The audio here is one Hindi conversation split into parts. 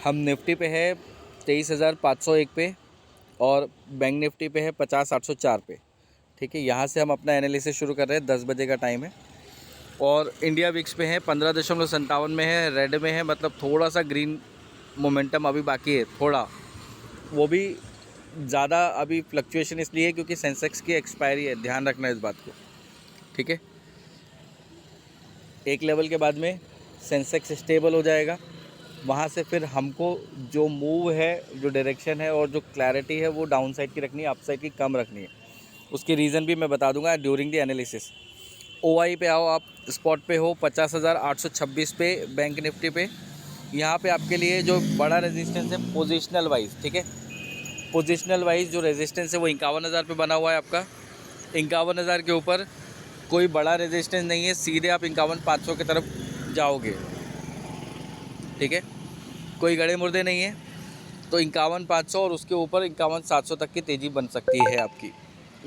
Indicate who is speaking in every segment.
Speaker 1: हम निफ्टी पे है 23,501 पे और बैंक निफ्टी पे है 50,804 पे। ठीक है, यहाँ से हम अपना एनालिसिस शुरू कर रहे हैं। 10 बजे का टाइम है और इंडिया विक्स पे है 15.57 में है, रेड में है, मतलब थोड़ा सा ग्रीन मोमेंटम अभी बाकी है थोड़ा, वो भी ज़्यादा अभी फ्लक्चुएशन इसलिए है क्योंकि सेंसेक्स की एक्सपायरी है, ध्यान रखना इस बात को। ठीक है, एक लेवल के बाद में सेंसेक्स स्टेबल हो जाएगा, वहाँ से फिर हमको जो मूव है, जो डायरेक्शन है और जो क्लैरिटी है वो डाउन साइड की रखनी है, अप साइड की कम रखनी है। उसकी रीज़न भी मैं बता दूंगा ड्यूरिंग द एनालिसिस। ओआई पे आओ, आप स्पॉट पे हो 50,826 पे बैंक निफ्टी पे। यहाँ पे आपके लिए जो बड़ा रेजिस्टेंस है पोजिशनल वाइज, ठीक है, पोजिशनल वाइज जो रेजिस्टेंस है वो 51,000 पे बना हुआ है आपका। 51,000 के ऊपर कोई बड़ा रेजिस्टेंस नहीं है, सीधे आप 51,500 की तरफ जाओगे। ठीक है, कोई गड़े मुर्दे नहीं है, तो 51,500 और उसके ऊपर 51,700 तक की तेज़ी बन सकती है आपकी।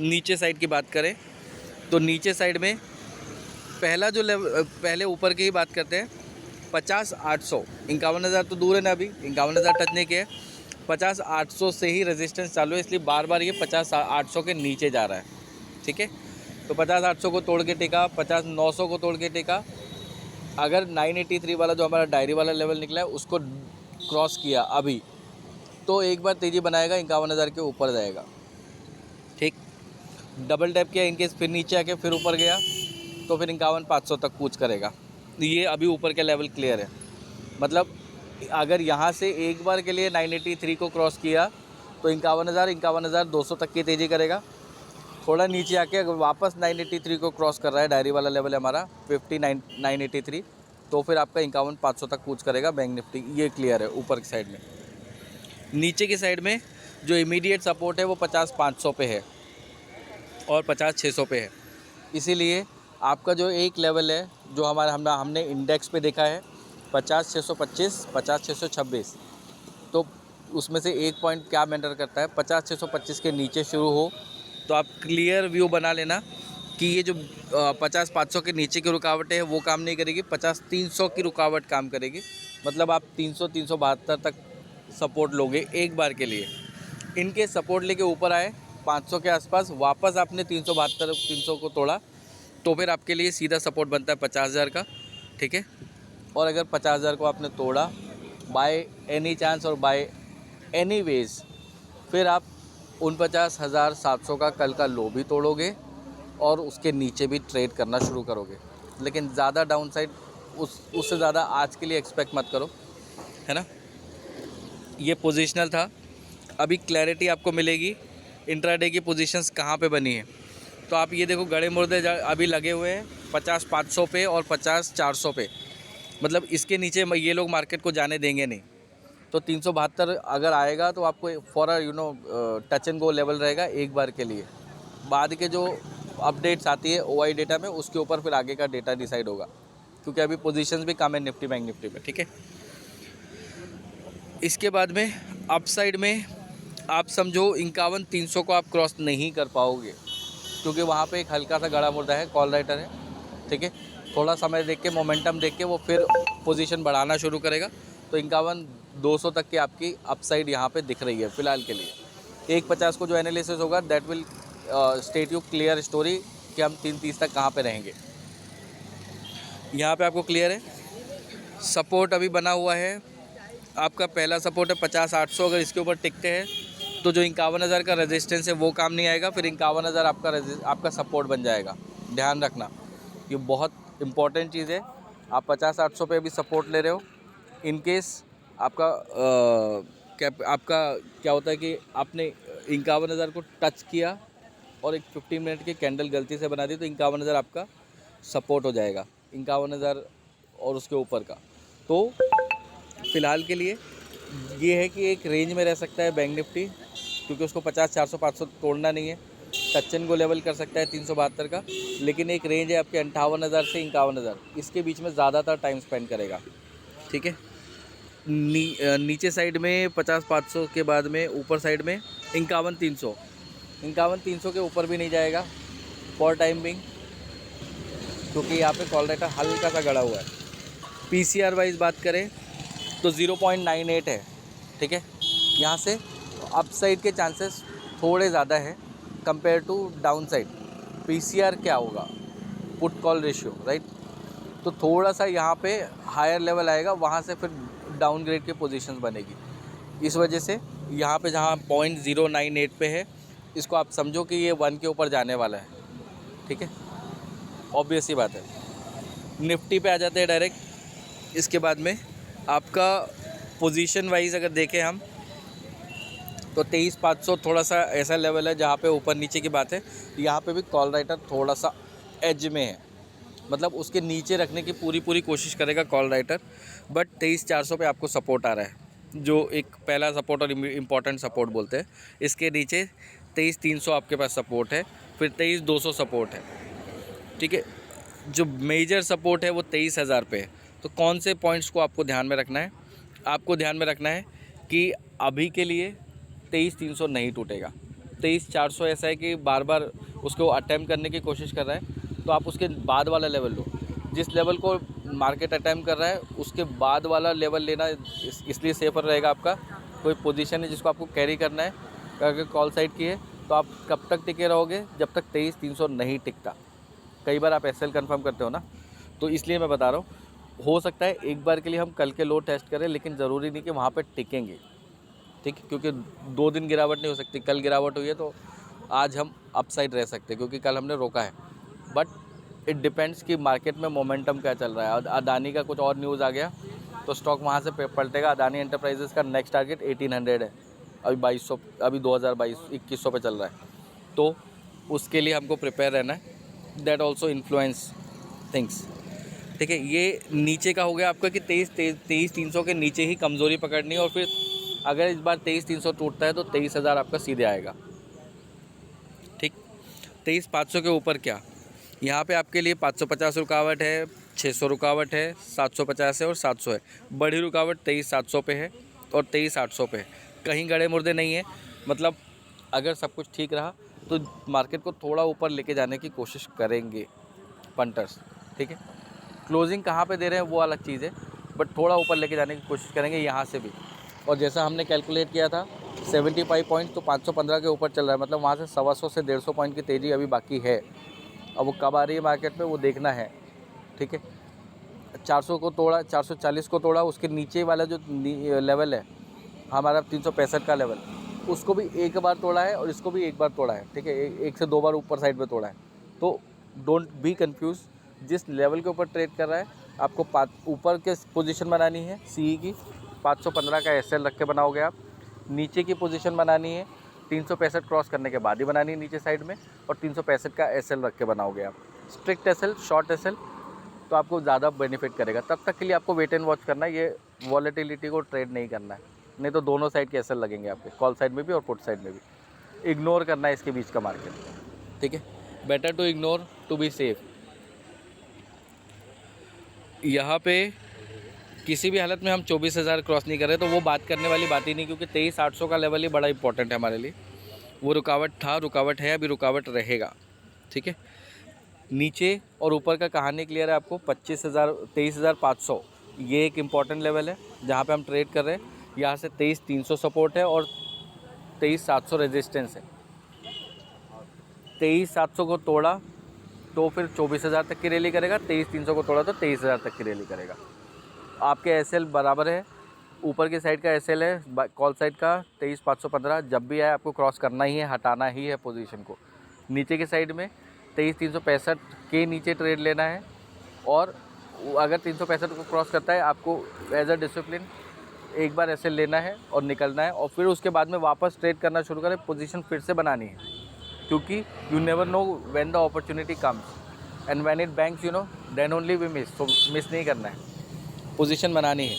Speaker 1: नीचे साइड की बात करें तो नीचे साइड में पहला जो लेवल, पहले ऊपर की ही बात करते हैं, 50,800। 51,000 तो दूर है ना, अभी 51,000 टच नहीं किया। 50,800 से ही रेजिस्टेंस चालू है, इसलिए बार बार ये 50,800 के नीचे जा रहा है। ठीक है, तो 50,800 को तोड़ के टिका, 50,900 को तोड़ के टिका। अगर 983 वाला जो हमारा डायरी वाला लेवल निकला है उसको क्रॉस किया अभी, तो एक बार तेज़ी बनाएगा, 51,000 के ऊपर जाएगा। ठीक, डबल टैप किया इनकेस, फिर नीचे आके फिर ऊपर गया तो फिर 51,500 तक कूच करेगा। ये अभी ऊपर के लेवल क्लियर है, मतलब अगर यहाँ से एक बार के लिए 983 को क्रॉस किया तो 51,200 तक की तेज़ी करेगा। थोड़ा नीचे आके अगर वापस 983 को क्रॉस कर रहा है, डायरी वाला लेवल है हमारा 59,983, तो फिर आपका 51,500 तक कूच करेगा बैंक निफ्टी। ये क्लियर है ऊपर की साइड में। नीचे की साइड में जो इमीडिएट सपोर्ट है वो 50,500 पे है और 50,600 पे है। इसीलिए आपका जो एक लेवल है जो हमारा हमने इंडेक्स पे देखा है 50,625, 50,626, तो उसमें से एक पॉइंट क्या मैटर करता है, 50,625 के नीचे शुरू हो तो आप क्लियर व्यू बना लेना कि ये जो 50,500 के नीचे की रुकावटें है वो काम नहीं करेगी, 50,300 की रुकावट काम करेगी। मतलब आप 300-372 तक सपोर्ट लोगे एक बार के लिए। इनके सपोर्ट लेके ऊपर आए 500 के आसपास, वापस आपने 372-300 को तोड़ा तो फिर आपके लिए सीधा सपोर्ट बनता है 50,000 का। ठीक है, और अगर 50,000 को आपने तोड़ा बाय एनी चांस और बाय एनी वेज, फिर आप 49,700 का कल का लो भी तोड़ोगे और उसके नीचे भी ट्रेड करना शुरू करोगे। लेकिन ज़्यादा डाउन साइड उससे ज़्यादा आज के लिए एक्सपेक्ट मत करो, है ना। ये पोजीशनल था, अभी क्लैरिटी आपको मिलेगी इंट्राडे की पोजीशंस कहाँ पे बनी है। तो आप ये देखो, गड़े मुर्दे अभी लगे हुए हैं 50,500 पे और 50,400 पे, मतलब इसके नीचे ये लोग मार्केट को जाने देंगे नहीं। तो 372 अगर आएगा तो आपको for touch and go level रहेगा एक बार के लिए। बाद के जो अपडेट्स आती है ओआई डेटा में, उसके ऊपर फिर आगे का डेटा डिसाइड होगा, क्योंकि अभी पोजीशंस भी कम है निफ्टी बैंक निफ्टी में। ठीक है, इसके बाद में अपसाइड में आप समझो 51,300 को आप क्रॉस नहीं कर पाओगे, क्योंकि वहाँ पे एक हल्का सा गड़ा मुर्दा है, कॉल राइटर है। ठीक है, थोड़ा समय देख के, मोमेंटम देख के वो फिर पोजीशन बढ़ाना शुरू करेगा। तो 51,200 तक की आपकी अपसाइड यहाँ पे दिख रही है फ़िलहाल के लिए। 150 को जो एनालिसिस होगा that will state you clear story कि हम 330 तक कहाँ पे रहेंगे। यहाँ पे आपको क्लियर है, सपोर्ट अभी बना हुआ है आपका। पहला सपोर्ट है 50,800, अगर इसके ऊपर टिकते हैं तो जो 51,000 का रेजिस्टेंस है वो काम नहीं आएगा, फिर 51,000 आपका सपोर्ट बन जाएगा। ध्यान रखना, ये बहुत इंपॉर्टेंट चीज़ है। आप 50,800 पे भी सपोर्ट ले रहे हो, इन केस आपका क्या होता है कि आपने 51,000 को टच किया और एक 15 मिनट की कैंडल गलती से बना दी तो 51,000 आपका सपोर्ट हो जाएगा, 51,000 और उसके ऊपर का। तो फ़िलहाल के लिए ये है कि एक रेंज में रह सकता है बैंक निफ्टी, क्योंकि उसको 50,400-500 तोड़ना नहीं है। टच एंड गो लेवल कर सकता है 372 का, लेकिन एक रेंज है आपके 58,000 से 51,000, इसके बीच में ज़्यादातर टाइम स्पेंड करेगा। ठीक है, नीचे साइड में 50,500 के बाद में ऊपर साइड में 51,300 के ऊपर भी नहीं जाएगा फॉर टाइम बिंग, क्योंकि यहाँ पे कॉल राइटर हल्का सा गड़ा हुआ है। पीसीआर वाइज बात करें तो 0.98 है, ठीक है। यहाँ से अपसाइड के चांसेस थोड़े ज़्यादा है compare to downside. PCR क्या होगा, पुट कॉल रेशियो, राइट। तो थोड़ा सा यहाँ पे हायर लेवल आएगा, वहाँ से फिर डाउनग्रेड की पोजीशंस बनेगी। इस वजह से यहाँ पे जहाँ 0.098 पे है, इसको आप समझो कि ये 1 के ऊपर जाने वाला है, ठीक है। ऑब्वियस सी बात है। निफ्टी पे आ जाते हैं डायरेक्ट। इसके बाद में आपका पोजीशन वाइज अगर देखें हम तो 23,500 थोड़ा सा ऐसा लेवल है जहाँ पे ऊपर नीचे की बात है। यहाँ पे भी कॉल राइटर थोड़ा सा एज में है, मतलब उसके नीचे रखने की पूरी कोशिश करेगा कॉल राइटर। बट 23,400 पे आपको सपोर्ट आ रहा है, जो एक पहला सपोर्ट और इम्पॉर्टेंट सपोर्ट बोलते हैं। इसके नीचे 23,300 आपके पास सपोर्ट है, फिर 23,200 सपोर्ट है, ठीक है। जो मेजर सपोर्ट है वो 23,000 पे है। तो कौन से पॉइंट्स को आपको ध्यान में रखना है? आपको ध्यान में रखना है कि अभी के लिए 23,300 नहीं टूटेगा। 23,400 ऐसा है कि बार बार उसको अटैम्प्ट करने की कोशिश कर रहा है, तो आप उसके बाद वाला लेवल लो। जिस लेवल को मार्केट अटैम्प्ट कर रहा है उसके बाद वाला लेवल लेना इसलिए सेफर रहेगा आपका। कोई पोजीशन है जिसको आपको कैरी करना है, अगर कॉल साइड की है तो आप कब तक टिके रहोगे? जब तक 23,300 नहीं टिकता। कई बार आप एसएल कंफर्म करते हो ना, तो इसलिए मैं बता रहा हूँ। हो सकता है एक बार के लिए हम कल के लो टेस्ट करें, लेकिन ज़रूरी नहीं कि वहाँ पर टिकेंगे, ठीक है। क्योंकि 2 दिन गिरावट नहीं हो सकती। कल गिरावट हुई है तो आज हम अपसाइड रह सकते हैं, क्योंकि कल हमने रोका है। बट इट डिपेंड्स कि मार्केट में मोमेंटम क्या चल रहा है। अदानी का कुछ और न्यूज़ आ गया तो स्टॉक वहाँ से पलटेगा। अदानी एंटरप्राइजेस का नेक्स्ट टारगेट 1800 है, अभी 2200, अभी 2022-2100 पे चल रहा है। तो उसके लिए हमको प्रिपेयर रहना है। दैट ऑल्सो इन्फ्लुएंस थिंग्स, ठीक है। ये नीचे का हो गया आपका कि 23,300 के नीचे ही कमज़ोरी पकड़नी है। और फिर अगर इस बार 23,300 टूटता है तो 23,000 आपका सीधे आएगा, ठीक। 23,500 के ऊपर क्या? यहाँ पे आपके लिए 550 रुकावट है, 600 रुकावट है, 750 है और 700 है। बड़ी रुकावट 23,700 पे है और 23,800 पे है। कहीं गड़े मुर्दे नहीं है। मतलब अगर सब कुछ ठीक रहा तो मार्केट को थोड़ा ऊपर लेके जाने की कोशिश करेंगे पंटर्स, ठीक है। क्लोजिंग कहाँ पे दे रहे हैं वो अलग चीज़ है, बट थोड़ा ऊपर लेके जाने की कोशिश करेंगे यहाँ से भी। और जैसा हमने कैलकुलेट किया था 75 पॉइंट, तो 515 के ऊपर चल रहा है। मतलब वहाँ से 125 से 150 पॉइंट की तेज़ी अभी बाकी है। अब वो कब आ रही है मार्केट में वो देखना है, ठीक है। 400 को तोड़ा, 440 को तोड़ा, उसके नीचे वाला जो लेवल है हमारा 365 का लेवल, उसको भी एक बार तोड़ा है और इसको भी एक बार तोड़ा है, ठीक है। एक से 2 बार ऊपर साइड पे तोड़ा है। तो डोंट बी कंफ्यूज। जिस लेवल के ऊपर ट्रेड कर रहा है आपको ऊपर के पोजीशन बनानी है सीई की, 515 का एसएल रख के बनाओगे आप। नीचे की पोजीशन बनानी है 365 क्रॉस करने के बाद ही बनानी है नीचे साइड में, और 365 का एसएल रख के बनाओगे आप। स्ट्रिक्ट एसएल, शॉर्ट एसएल, तो आपको ज़्यादा बेनिफिट करेगा। तब तक के लिए आपको वेट एंड वॉच करना है, ये वॉलेटिलिटी को ट्रेड नहीं करना है। नहीं तो दोनों साइड के एसएल लगेंगे आपके, कॉल साइड में भी और पुट साइड में भी। इग्नोर करना है इसके बीच का मार्केट, ठीक है। Better to ignore to be safe. यहाँ पे किसी भी हालत में हम 24,000 क्रॉस नहीं कर रहे, तो वो बात करने वाली बात ही नहीं, क्योंकि 23,800 का लेवल ही बड़ा इंपॉर्टेंट है हमारे लिए। वो रुकावट था, रुकावट है, अभी रुकावट रहेगा, ठीक है। नीचे और ऊपर का कहानी क्लियर है आपको। 23,500 ये एक इम्पॉर्टेंट लेवल है जहाँ पे हम ट्रेड कर रहे हैं। यहाँ से 23,300 सपोर्ट है और 23,700 रेजिस्टेंस है। 23,700 को तोड़ा तो फिर 24,000 तक की रैली करेगा, 23,300 को तोड़ा तो 23,000 तक की रैली करेगा। आपके एसएल बराबर है, ऊपर की साइड का एसएल है कॉल साइड का 23,515। जब भी आए आपको क्रॉस करना ही है, हटाना ही है पोजीशन को। नीचे की साइड में 23,365 के नीचे ट्रेड लेना है, और अगर 365 को क्रॉस करता है आपको एज अ डिसिप्लिन एक बार एसएल लेना है और निकलना है, और फिर उसके बाद में वापस ट्रेड करना शुरू करें, पोजीशन फिर से बनानी है। क्योंकि you never know when the opportunity comes and when it banks, you know, then only we miss. तो मिस नहीं करना है, पोजीशन बनानी है।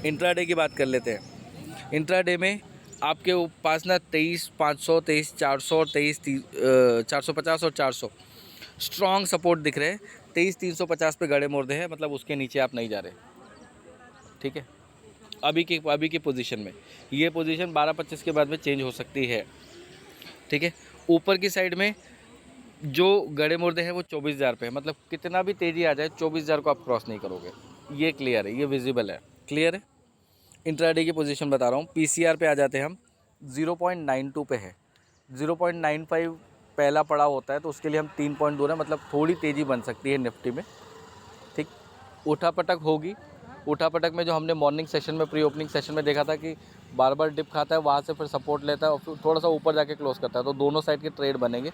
Speaker 1: इंट्राडे की बात कर लेते हैं। इंट्राडे में आपके पास ना 23,500, 23,400 और 23,450 और 400 स्ट्रॉन्ग सपोर्ट दिख रहे हैं। 23,350 पे गड़े मुर्दे हैं, मतलब उसके नीचे आप नहीं जा रहे, ठीक है। अभी की पोजीशन में ये पोजीशन 12-25 के बाद में चेंज हो सकती है, ठीक है। ऊपर की साइड में जो गड़े मुर्दे हैं वो 24,000 पे है। मतलब कितना भी तेज़ी आ जाए 24,000 को आप क्रॉस नहीं करोगे, ये क्लियर है, ये विजिबल है, क्लियर है। इंट्राडे की पोजीशन बता रहा हूँ। पीसीआर पे आ जाते हैं हम, 0.92 पे है, 0.95 पहला पड़ा होता है, तो उसके लिए हम 3 पॉइंट दूर है, मतलब थोड़ी तेज़ी बन सकती है निफ्टी में। ठीक, उठापटक होगी। उठापटक में जो हमने मॉर्निंग सेशन में, प्री ओपनिंग सेशन में देखा था कि बार बार डिप खाता है, वहाँ से फिर सपोर्ट लेता है और फिर थोड़ा सा ऊपर जाके क्लोज करता है, तो दोनों साइड के ट्रेड बनेंगे।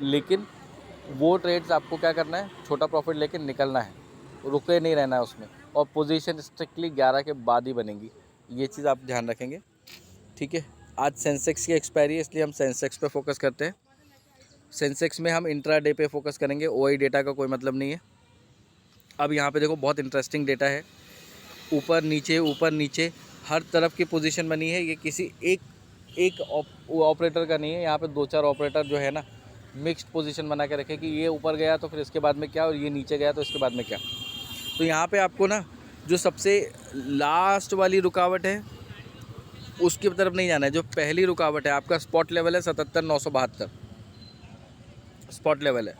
Speaker 1: लेकिन वो ट्रेड्स आपको क्या करना है, छोटा प्रॉफिट लेके निकलना है, रुके नहीं रहना है उसमें, और पोजीशन स्ट्रिक्टली 11 के बाद ही बनेगी। ये चीज़ आप ध्यान रखेंगे। ठीक है, आज सेंसेक्स की एक्सपायरी है, इसलिए हम सेंसेक्स पे फोकस करते हैं। सेंसेक्स में हम इंट्राडे पे फोकस करेंगे, ओआई डेटा का कोई मतलब नहीं है। अब यहाँ पे देखो बहुत इंटरेस्टिंग डेटा है, ऊपर नीचे हर तरफ की पोजीशन बनी है। ये किसी एक ऑपरेटर का नहीं है, यहाँ पे 2-4 ऑपरेटर जो है ना मिक्स्ड पोजीशन बना के रखे कि ये ऊपर गया तो फिर इसके बाद में क्या, और ये नीचे गया तो इसके बाद में क्या। तो यहाँ पे आपको ना जो सबसे लास्ट वाली रुकावट है उसकी तरफ नहीं जाना है। जो पहली रुकावट है आपका स्पॉट लेवल है 77,972 स्पॉट लेवल है।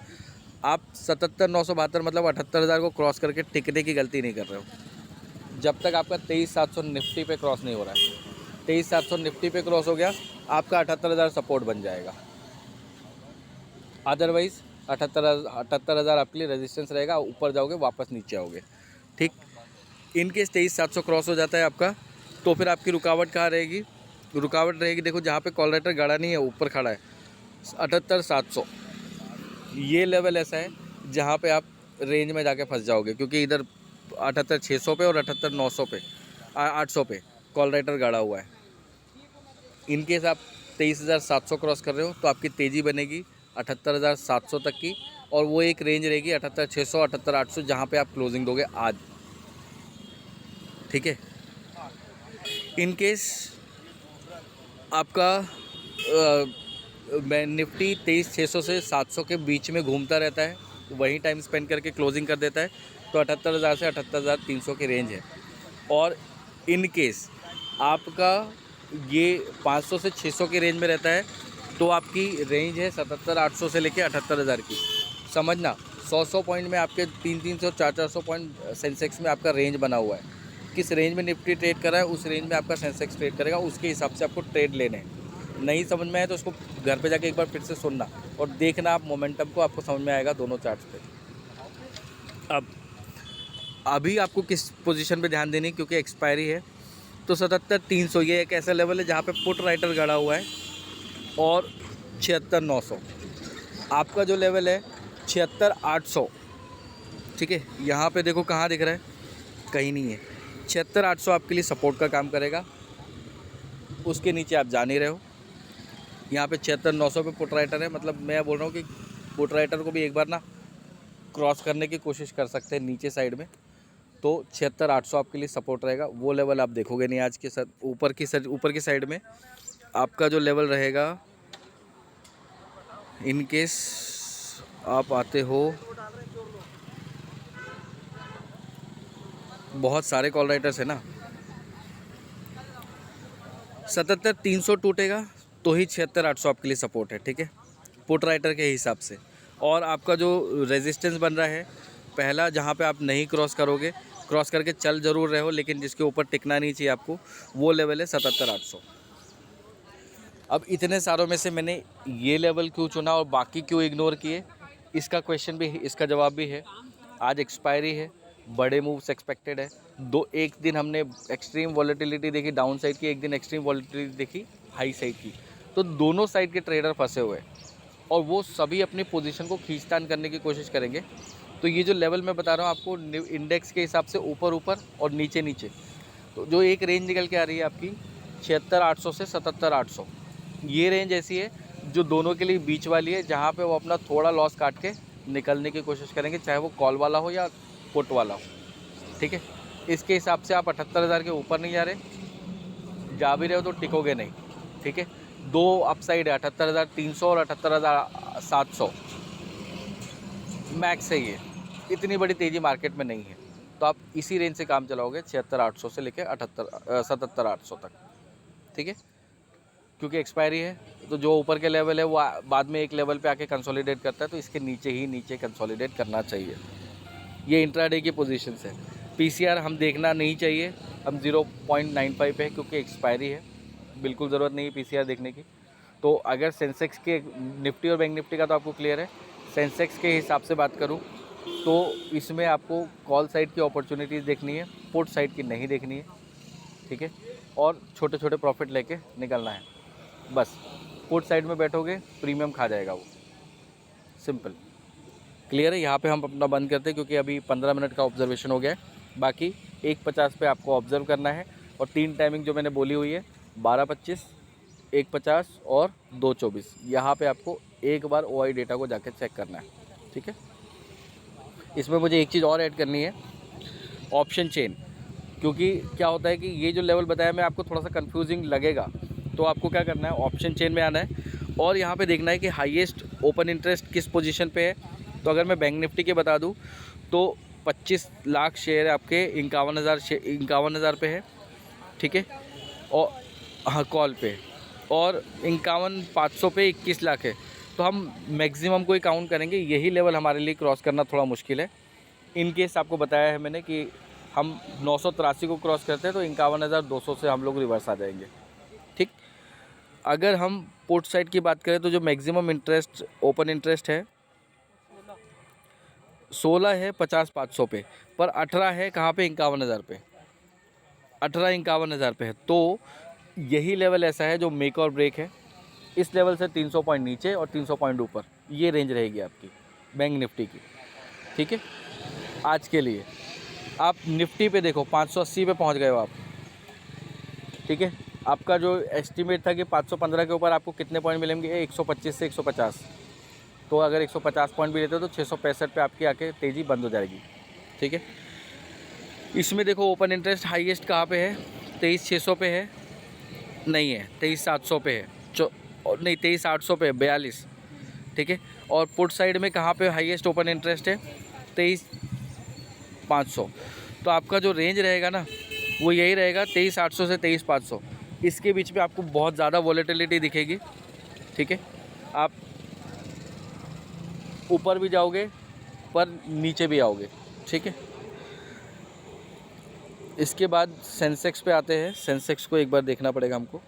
Speaker 1: आप 77,972 मतलब 78,000 को क्रॉस करके टिकने की गलती नहीं कर रहे हो जब तक आपका 23,700 निफ्टी पे क्रॉस नहीं हो रहा है। 23,700 निफ्टी पे क्रॉस हो गया, आपका 78,000 सपोर्ट बन जाएगा। अदरवाइज़ 78,000 आपके लिए रेजिस्टेंस रहेगा, ऊपर जाओगे वापस नीचे आओगे। ठीक, इनकेस 23,700 क्रॉस हो जाता है आपका, तो फिर आपकी रुकावट कहाँ रहेगी? रुकावट रहेगी, देखो जहाँ पे कॉल राइटर गड़ा नहीं है, ऊपर खड़ा है 78,700। ये लेवल ऐसा है जहाँ पे आप रेंज में जाके फंस जाओगे, क्योंकि इधर 78,600 पे और 78,900 पे 800 पे कॉल राइटर गड़ा हुआ है। इनकेस आप 23,700 क्रॉस कर रहे हो तो आपकी तेज़ी बनेगी 78,700 तक की, और वो एक रेंज रहेगी 78,600 78,800 जहाँ पे आप क्लोजिंग दोगे आज। ठीक है, इनकेस आपका निफ्टी 23,600 से 700 के बीच में घूमता रहता है, वही टाइम स्पेंड करके क्लोजिंग कर देता है, तो 78,000 से 78,300 की रेंज है। और इनकेस आपका ये 500 से 600 की रेंज में रहता है, तो आपकी रेंज है 77,800 से लेके 78,000 की। समझना, 100 पॉइंट में आपके 300 400 पॉइंट सेंसेक्स में आपका रेंज बना हुआ है। किस रेंज में निफ्टी ट्रेड कर रहा है, उस रेंज में आपका सेंसेक्स ट्रेड करेगा, उसके हिसाब से आपको ट्रेड लेने हैं। नहीं समझ में आए तो उसको घर पे जाके एक बार फिर से सुनना और देखना आप मोमेंटम को, आपको समझ में आएगा दोनों चार्ट्स पे। अब अभी आपको किस पोजीशन पे ध्यान देनी, क्योंकि एक्सपायरी है, तो 77,300 ये एक ऐसा लेवल है जहाँ पे पुट राइटर गड़ा हुआ है, और 76,900 आपका जो लेवल है 76,800। ठीक है, यहाँ पे देखो कहाँ दिख रहा है, कहीं नहीं है। 76,800 आपके लिए सपोर्ट का काम करेगा, उसके नीचे आप जा नहीं रहे हो। यहाँ पे 76,900 पे पुट राइटर है, मतलब मैं बोल रहा हूँ कि पुट राइटर को भी एक बार ना क्रॉस करने की कोशिश कर सकते हैं नीचे साइड में, तो 76,800 आपके लिए सपोर्ट रहेगा। वो लेवल आप देखोगे नहीं आज के साथ। ऊपर की साइड में आपका जो लेवल रहेगा, इन केस आप आते हो, बहुत सारे कॉल राइटर्स है ना, 77,300 टूटेगा तो ही 76,800 आपके लिए सपोर्ट है। ठीक है, पुट राइटर के हिसाब से। और आपका जो रेजिस्टेंस बन रहा है पहला, जहाँ पे आप नहीं क्रॉस करोगे, क्रॉस करके चल ज़रूर रहे हो लेकिन जिसके ऊपर टिकना नहीं चाहिए आपको, वो लेवल है 77,800। अब इतने सारों में से मैंने ये लेवल क्यों चुना और बाकी क्यों इग्नोर किए, इसका क्वेश्चन भी, इसका जवाब भी है। आज एक्सपायरी है, बड़े मूव्स एक्सपेक्टेड है। एक दिन हमने एक्सट्रीम वॉलेटिलिटी देखी डाउन साइड की, एक दिन एक्सट्रीम वॉलेटिलिटी देखी हाई साइड की, तो दोनों साइड के ट्रेडर फंसे हुए हैं और वो सभी अपनी पोजीशन को खींचतान करने की कोशिश करेंगे। तो ये जो लेवल मैं बता रहा हूँ आपको, इंडेक्स के हिसाब से ऊपर ऊपर और नीचे नीचे, तो जो एक रेंज निकल के आ रही है आपकी 76,800 से 77,800, ये रेंज ऐसी है जो दोनों के लिए बीच वाली है, जहाँ पे वो अपना थोड़ा लॉस काट के निकलने की कोशिश करेंगे, चाहे वो कॉल वाला हो या पुट वाला हो। ठीक है, इसके हिसाब से आप 78,000 के ऊपर नहीं जा रहे, जा भी रहे हो तो टिकोगे नहीं। ठीक है, दो अपसाइड है, 78,300 और 78,700 मैक्स है। ये इतनी बड़ी तेज़ी मार्केट में नहीं है, तो आप इसी रेंज से काम चलाओगे 76,800 से लेकर 77,800 तक। ठीक है, क्योंकि एक्सपायरी है तो जो ऊपर के लेवल है वो बाद में एक लेवल पे आके कंसोलिडेट करता है, तो इसके नीचे ही नीचे कंसोलिडेट करना चाहिए। ये इंट्राडे की पोजीशंस है। पीसीआर हम देखना नहीं चाहिए, हम 0.95 पे है क्योंकि एक्सपायरी है, बिल्कुल ज़रूरत नहीं है पीसीआर देखने की। तो अगर सेंसेक्स के, निफ्टी और बैंक निफ्टी का तो आपको क्लियर है, सेंसेक्स के हिसाब से बात करूं तो इसमें आपको कॉल साइड की अपॉर्चुनिटीज़ देखनी है, पुट साइड की नहीं देखनी है, ठीक है। और छोटे छोटे प्रॉफिट लेके निकलना है बस। पुट साइड में बैठोगे प्रीमियम खा जाएगा वो, सिंपल, क्लियर है। यहाँ पे हम अपना बंद करते हैं क्योंकि अभी 15 मिनट का ऑब्जर्वेशन हो गया है। बाकी 1:50 पे आपको ऑब्जर्व करना है और 3 टाइमिंग जो मैंने बोली हुई है 12:25, 1:50 और 2:24, यहाँ पे आपको एक बार OI डेटा को जाके चेक करना है, ठीक है। इसमें मुझे एक चीज़ और ऐड करनी है, ऑप्शन चेन, क्योंकि क्या होता है कि ये जो लेवल बताया मैं आपको थोड़ा सा कंफ्यूजिंग लगेगा, तो आपको क्या करना है, ऑप्शन चेन में आना है और यहाँ पे देखना है कि हाईएस्ट ओपन इंटरेस्ट किस पोजीशन पे है। तो अगर मैं बैंक निफ्टी के बता दूँ तो 25 लाख शेयर आपके 51,000 पे है, ठीक है। और हाँ कॉल पे, और 51,500 पे 21 लाख है। तो हम मैक्सिमम को ही काउंट करेंगे, यही लेवल हमारे लिए क्रॉस करना थोड़ा मुश्किल है। इन केस आपको बताया है मैंने कि हम 983 को क्रॉस करते हैं तो 51,200 से हम लोग रिवर्स आ जाएंगे, ठीक। अगर हम पुट साइड की बात करें तो जो मैक्सिमम इंटरेस्ट ओपन इंटरेस्ट है 16 है 50,500 पे, पर 18 है कहाँ पे, 51,000 पे, 18 51,000 पे है। तो यही लेवल ऐसा है जो मेक और ब्रेक है। इस लेवल से 300 पॉइंट नीचे और 300 पॉइंट ऊपर, ये रेंज रहेगी आपकी बैंक निफ्टी की, ठीक है। आज के लिए आप निफ्टी पे देखो 580 पे पहुंच गए हो आप, ठीक है। आपका जो एस्टीमेट था कि 515 के ऊपर आपको कितने पॉइंट मिलेंगे, 125 से 150, तो अगर 150 पॉइंट भी लेते हो तो 665 पे आपकी आके तेज़ी बंद हो जाएगी, ठीक है। इसमें देखो ओपन इंटरेस्ट हाईएस्ट कहाँ पे है, 23,600 पे है, नहीं है 23,700 पे है, नहीं 23,800 पे है, 42, ठीक है। और पुट साइड में कहाँ पे हाईएस्ट ओपन इंटरेस्ट है, 23,500। तो आपका जो रेंज रहेगा ना वो यही रहेगा 23,800 से 23,500, इसके बीच में आपको बहुत ज़्यादा वॉलेटिलिटी दिखेगी, ठीक है। आप ऊपर भी जाओगे पर नीचे भी आओगे, ठीक है। इसके बाद सेंसेक्स पे आते हैं। सेंसेक्स को एक बार देखना पड़ेगा हमको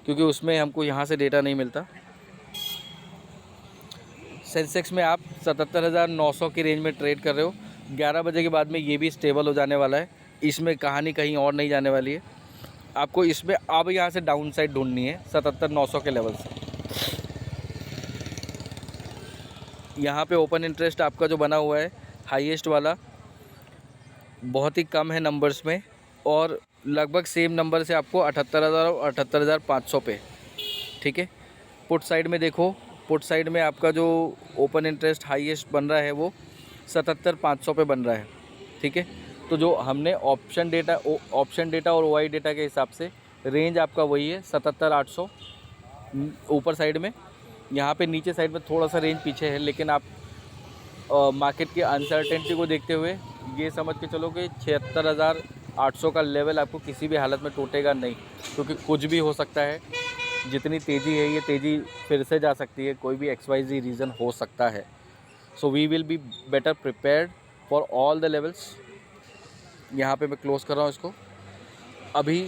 Speaker 1: क्योंकि उसमें हमको यहाँ से डेटा नहीं मिलता। सेंसेक्स में आप 77,900 की रेंज में ट्रेड कर रहे हो। 11 बजे के बाद में ये भी स्टेबल हो जाने वाला है, इसमें कहानी कहीं और नहीं जाने वाली है। आपको इसमें अब यहाँ से डाउन साइड ढूंढनी है 77,900 के लेवल से। यहाँ पे ओपन इंटरेस्ट आपका जो बना हुआ है हाईएस्ट वाला बहुत ही कम है नंबर्स में, और लगभग सेम नंबर से आपको 78,000 और 78,500 पे, ठीक है। पुट साइड में देखो, पुट साइड में आपका जो ओपन इंटरेस्ट हाईएस्ट बन रहा है वो 77,500 पे बन रहा है, ठीक है। तो जो हमने ऑप्शन डेटा और OI डेटा के हिसाब से रेंज आपका वही है 77,800 ऊपर साइड में। यहाँ पे नीचे साइड में थोड़ा सा रेंज पीछे है, लेकिन आप मार्केट की अनसर्टेनिटी को देखते हुए ये समझ के चलो कि 76,800 का लेवल आपको किसी भी हालत में टूटेगा नहीं, क्योंकि कुछ भी हो सकता है। जितनी तेज़ी है ये तेज़ी फिर से जा सकती है, कोई भी XYZ रीज़न हो सकता है। So we will be better prepared for all the levels. यहाँ पे मैं क्लोज़ कर रहा हूँ इसको। अभी